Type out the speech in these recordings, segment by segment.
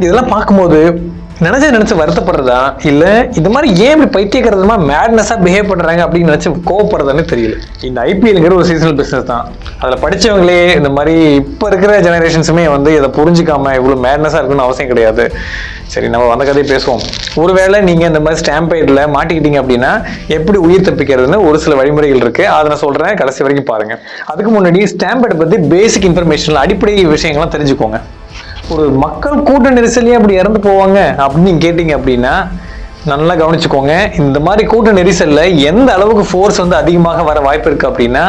இதெல்லாம் பார்க்கும்போது நினைச்சு வருத்தப்படுறதா இல்ல இந்த மாதிரி ஏன் இப்படி பைத்தியக்காரமா மேட்னஸா பிஹேவ் பண்றாங்க அப்படின்னு நினைச்சு கோவப்படுறதானே தெரியல. இந்த ஐபிஎல்ங்கிற ஒரு சீசனல் பிசினஸ் தான். அதுல படிச்சவங்களே இந்த மாதிரி இப்ப இருக்கிற ஜெனரேஷன்ஸுமே வந்து இதை புரிஞ்சுக்காம இவ்வளவு மேட்னஸா இருக்குன்னு அவசியம் கிடையாது. சரி, நம்ம வந்த கதையை பேசுவோம். ஒருவேளை நீங்க இந்த மாதிரி ஸ்டாம்பைட்ல மாட்டிக்கிட்டீங்க அப்படின்னா எப்படி உயிர் தப்பிக்கிறதுன்னு ஒரு சில வழிமுறைகள் இருக்கு. அதை நான் சொல்றேன், கடைசி வரைக்கும் பாருங்க. அதுக்கு முன்னாடி ஸ்டாம்பைட் பத்தி பேசிக் இன்ஃபர்மேஷன், அடிப்படை விஷயங்கள்லாம் தெரிஞ்சுக்கோங்க. ஒரு மக்கள் கூட்ட நெரிசலையே அப்படி இறந்து போவாங்க அப்படின்னு நீங்க கேட்டீங்க அப்படின்னா நல்லா கவனிச்சுக்கோங்க. இந்த மாதிரி கூட்ட நெரிசல்ல எந்த அளவுக்கு ஃபோர்ஸ் வந்து அதிகமாக வர வாய்ப்பு இருக்கு அப்படின்னா,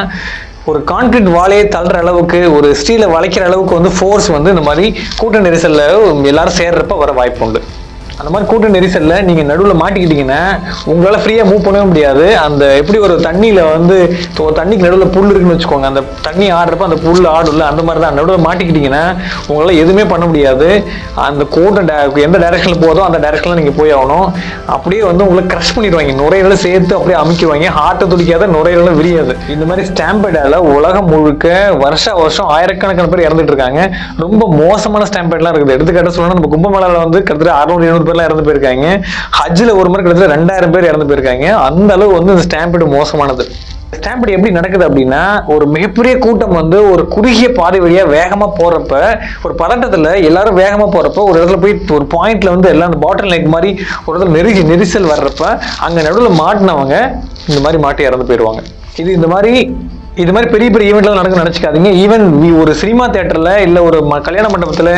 ஒரு கான்கிரீட் வாழையை தள்ளுற அளவுக்கு, ஒரு ஸ்டீலை வளைக்கிற அளவுக்கு வந்து ஃபோர்ஸ் வந்து இந்த மாதிரி கூட்ட நெரிசல்ல எல்லாரும் சேர்றப்ப வர வாய்ப்பு உண்டு. அந்த மாதிரி கூட்ட நெரிசல்ல நீங்க நடுவில் மாட்டிக்கிட்டீங்கன்னா உங்களால ஃப்ரீயா மூவ் பண்ணவே முடியாது. அந்த எப்படி ஒரு தண்ணியில வந்து தண்ணிக்கு நடுவில் புல் இருக்குன்னு வச்சுக்கோங்க, அந்த தண்ணி ஆடுறப்ப அந்த புல் ஆடுல அந்த மாதிரி தான் நடுவில் மாட்டிக்கிட்டீங்கன்னா உங்களால எதுவுமே பண்ண முடியாது. அந்த கூட்டம் எந்த டைரக்ஷன்ல போதோ அந்த டைரக்ஷன்ல நீங்க போய் ஆகணும். அப்படியே வந்து உங்களை கிரஷ் பண்ணிடுவாங்க, நுரையீரலை சேர்த்து அப்படியே அமைக்குவாங்க. ஹார்ட்டை துடிக்காத, நுரையீரலும் விரியாது. இந்த மாதிரி ஸ்டாம்பைடால உலகம் முழுக்க வருஷம் ஆயிரக்கணக்கான பேர் இறந்துட்டு இருக்காங்க. ரொம்ப மோசமான ஸ்டாம்பைட்லாம் இருக்குது. எடுத்துக்காட்ட சொல்லணும், நம்ம கும்பமேளால வந்து கிட்டத்தட்ட 600-700 பேர்லாம் இறந்து போயிருக்காங்க. ஹஜ்ல ஒரு முறை கிட்டத்தட்ட 2000 பேர் இறந்து போயிருக்காங்க. அந்த அளவு வந்து இந்த ஸ்டாம்பைடு மோசமானது. ஸ்டாம்பைடு எப்படி நடக்குது அப்படின்னா, ஒரு மிகப்பெரிய கூட்டம் வந்து ஒரு குறுகிய பாதை வழியா வேகமா போறப்ப, ஒரு பதட்டத்துல எல்லாரும் வேகமா போறப்ப ஒரு இடத்துல போய் ஒரு பாயிண்ட்ல வந்து எல்லாம் அந்த பாட்டில் லைக் மாதிரி ஒரு இடத்துல நெரிசல் வர்றப்ப அங்க நடுவில் மாட்டினவங்க இந்த மாதிரி மாட்டி இறந்து போயிடுவாங்க. இது மாதிரி பெரிய பெரிய ஈவெண்ட்ல நடக்க நினைச்சுக்காதீங்க. ஈவன் ஒரு சினிமா தியேட்டர்ல இல்ல ஒரு கல்யாண மண்டபத்துல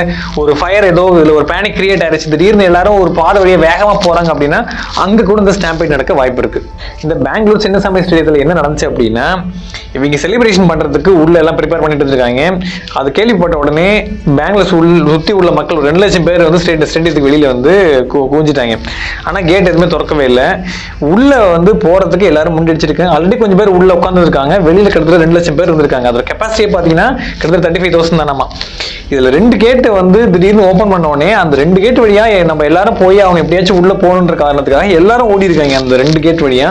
ஒரு ஃபயர் ஏதோ இல்ல ஒரு பேனிக் கிரியேட் ஆயிடுச்சு, திடீர்னு எல்லாரும் ஒரு பாதை வழியா வேகமா போறாங்க அப்படின்னா அங்க கூட இந்த ஸ்டாம்பைட் நடக்க வாய்ப்பு இருக்கு. இந்த பெங்களூர் சின்னசாமி ஸ்டேடியத்துல என்ன நடந்துச்சு அப்படின்னா, இவங்க செலிப்ரேஷன் பண்றதுக்கு உள்ள எல்லாம் ப்ரிப்பேர் பண்ணிட்டு இருக்காங்க. அது கேள்விப்பட்ட உடனே பெங்களூர் சுத்தி உள்ள மக்கள் 2 லட்சம் பேர் வந்து ஸ்டேடியத்துக்கு வெளியில வந்து கூஞ்சிட்டாங்க. ஆனா கேட் எதுவுமே திறக்கவே இல்லை. உள்ள வந்து போறதுக்கு எல்லாரும் முன்னெடுச்சிருக்காங்க. ஆல்ரெடி கொஞ்சம் பேர் உள்ள உட்கார்ந்து இருக்காங்க. வெளியில 2 லட்சம் பேர் இருந்திருக்காங்க. அதோட கெப்பாசிட்டியை பாத்தீங்கன்னா கிட்டத்தட்ட 35,000 தானாமா. இதுல 2 கேட்டு வந்து திடீர்னு ஓபன் பண்ண உடனே அந்த 2 கேட் வழியா நம்ம எல்லாரும் போய் அவங்க எப்படியாச்சும் உள்ள போகணுன்ற காரணத்துக்காக எல்லாரும் ஓடி இருக்காங்க அந்த 2 கேட் வழியா.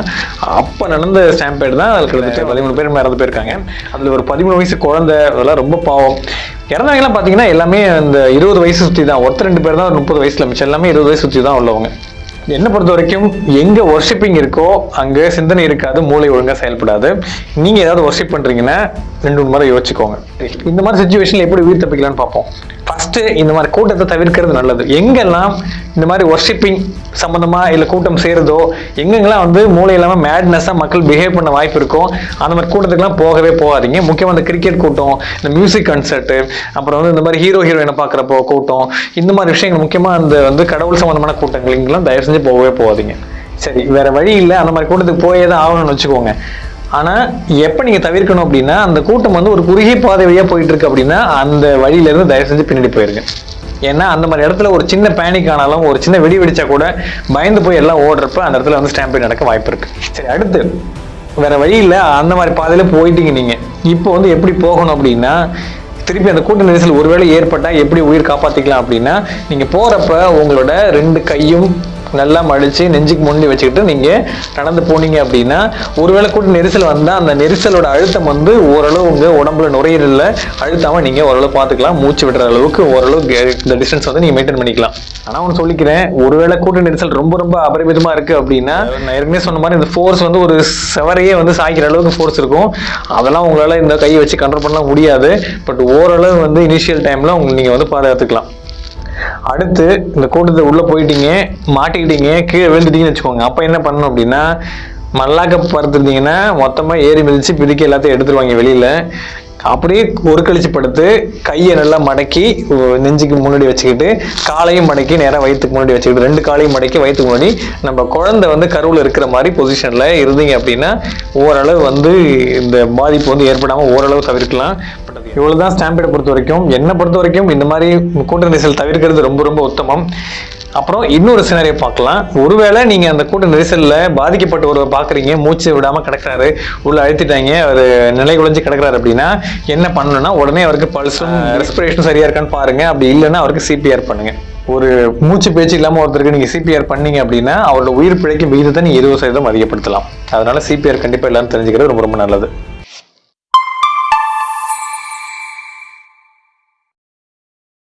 அப்ப நடந்த ஸ்டாம்பைடு தான். அதுல கிட்டத்தட்ட 13 பேர் இறந்து போயிருக்காங்க. அதுல ஒரு 13 வயசு குழந்தை, அதெல்லாம் ரொம்ப பாவம். இறந்தவங்க எல்லாம் பாத்தீங்கன்னா எல்லாமே அந்த 20 வயசு சுத்தி தான். 1-2 பேர் தான் 30 வயசுல, மிச்சம் எல்லாமே 20 வயசு சுத்தி தான் உள்ளவங்க. என்ன பொறுத்த வரைக்கும் எங்க வொர்ஷிப்பிங் இருக்கோ அங்க சிந்தனை இருக்காது, மூளை ஒழுங்கா செயல்படாது. நீங்க ஏதாவது வொர்ஷிப் பண்றீங்கன்னா 2-3 முறை யோசிச்சுக்கோங்க. இந்த மாதிரி சிச்சுவேஷன்ல எப்படி உயிர் தப்பிக்கலாம்னு பார்ப்போம். ஃபர்ஸ்ட் இந்த மாதிரி கூட்டத்தை தவிர்க்கிறது நல்லது. எங்கெல்லாம் இந்த மாதிரி வொர்ஷிப்பிங் சம்பந்தமா இல்ல கூட்டம் சேருதோ, எங்கெங்கெல்லாம் வந்து மூளை இல்லாம மேட்னஸா மக்கள் பிஹேவ் பண்ண வாய்ப்பு இருக்கும், அந்த மாதிரி கூட்டத்துக்குலாம் போகவே போகாதீங்க. முக்கியமா இந்த கிரிக்கெட் கூட்டம், இந்த மியூசிக் கன்சர்ட், அப்புறம் வந்து இந்த மாதிரி ஹீரோயினை பாக்குறப்போ கூட்டம், இந்த மாதிரி விஷயங்கள், முக்கியமா அந்த வந்து கடவுள் சம்பந்தமான கூட்டங்களுக்கெல்லாம் தயவு செஞ்சு போகவே போகாதீங்க. சரி, வேற வழி இல்லை, அந்த மாதிரி கூட்டத்துக்கு போயே தான் ஆகணும்னு வச்சுக்கோங்க. ஆனா எப்ப நீங்க தவிர்க்கணும் அப்படின்னா, அந்த கூட்டம் வந்து ஒரு குறுகிய பாதை வழியா போயிட்டு இருக்கு அப்படின்னா அந்த வழியில இருந்து தயவு செஞ்சு பின்னாடி போயிருங்க. ஏன்னா அந்த மாதிரி இடத்துல ஒரு சின்ன பேனிக் ஆனாலும், ஒரு சின்ன வெடி வெடிச்சா கூட பயந்து போய் எல்லாம் ஓடுறப்ப அந்த இடத்துல வந்து ஸ்டாம்பைட் நடக்க வாய்ப்பு இருக்கு. சரி, அடுத்து வேற வழி இல்லை, அந்த மாதிரி பாதையில போயிட்டீங்க நீங்க. இப்போ வந்து எப்படி போகணும் அப்படின்னா, திருப்பி அந்த கூட்ட நெரிசல் ஒருவேளை ஏற்பட்டா எப்படி உயிர் காப்பாத்திக்கலாம் அப்படின்னா, நீங்க போறப்ப உங்களோட 2 கையும் நல்லா மடிச்சு நெஞ்சுக்கு முன்னாடி வச்சுக்கிட்டு நீங்க நடந்து போனீங்க அப்படின்னா, ஒருவேளை கூட்ட நெரிசல் வந்தா அந்த நெரிசலோட அழுத்தம் வந்து ஓரளவு உங்க உடம்புல நுரையீரல்ல அழுத்தாம நீங்க ஓரளவு பார்த்துக்கலாம். மூச்சு விடுற அளவுக்கு ஓரளவு இந்த டிஸ்டன்ஸ் வந்து நீங்க மெயின்டைன் பண்ணிக்கலாம். ஆனா ஒன்று சொல்லிக்கிறேன், ஒருவேளை கூட்ட நெரிசல் ரொம்ப ரொம்ப அபரிமிதமா இருக்கு அப்படின்னா, நான் ஏற்கனவே சொன்ன மாதிரி இந்த ஃபோர்ஸ் வந்து ஒரு செவரையே வந்து சாய்க்கிற அளவுக்கு ஃபோர்ஸ் இருக்கும். அதெல்லாம் உங்களால இந்த கையை வச்சு கண்ட்ரோல் பண்ண முடியாது. பட் ஓரளவு வந்து இனிஷியல் டைம்ல நீங்க வந்து பாதுகாத்துக்கலாம். அடுத்து இந்த கூட்டத்தை உள்ள போயிட்டீங்க, மாட்டிக்கிட்டீங்க, கீழே விழுந்துட்டீங்கன்னு வச்சுக்கோங்க. அப்ப என்ன பண்ணணும் அப்படின்னா, மல்லாக்க படுத்துருந்தீங்கன்னா மொத்தமா ஏறி மிதிச்சு பிரிக்க எல்லாத்தையும் எடுத்துருவாங்க வெளியில. அப்படியே ஒரு கழிச்சு படுத்து கையை நல்லா மடக்கி நெஞ்சுக்கு முன்னாடி வச்சுக்கிட்டு, காலையும் மடக்கி நேரம் வயிற்றுக்கு முன்னாடி வச்சுக்கிட்டு, 2 காலையும் மடக்கி வயிற்றுக்கு முன்னாடி நம்ம குழந்தை வந்து கருவில் இருக்கிற மாதிரி பொசிஷன்ல இருந்தீங்க அப்படின்னா ஓரளவு வந்து இந்த பாதிப்பு வந்து ஏற்படாம ஓரளவு தவிர்க்கலாம். இவ்வளவுதான் ஸ்டாம்பைடை பொறுத்த வரைக்கும். என்னை பொறுத்த வரைக்கும் இந்த மாதிரி கூட்ட நெரிசல் தவிர்க்கிறது ரொம்ப ரொம்ப உத்தமம். அப்புறம் இன்னொரு சினாரியோ பார்க்கலாம். ஒருவேளை நீங்க அந்த கூட்ட நெரிசல்ல பாதிக்கப்பட்ட ஒருவர் பாக்குறீங்க, மூச்சு விடாம கிடக்குறாரு, உள்ள அழுத்திட்டாங்க, அவர் நிலை குலைஞ்சு கிடக்குறாரு அப்படின்னா என்ன பண்ணணும்னா, உடனே அவருக்கு பல்ஸும் ரெஸ்பிரேஷன் சரியா இருக்கான்னு பாருங்க. அப்படி இல்லைன்னா அவருக்கு சிபிஆர் பண்ணுங்க. ஒரு மூச்சு பேச்சு இல்லாம ஒருத்தருக்கு நீங்க சிபிஆர் பண்ணீங்க அப்படின்னா அவரோட உயிர் பிழைக்கும் விகிதத்தை நீங்க 20% அதிகப்படுத்தலாம். அதனால சிபிஆர் கண்டிப்பா எல்லாரும் தெரிஞ்சுக்கிறது ரொம்ப ரொம்ப நல்லது.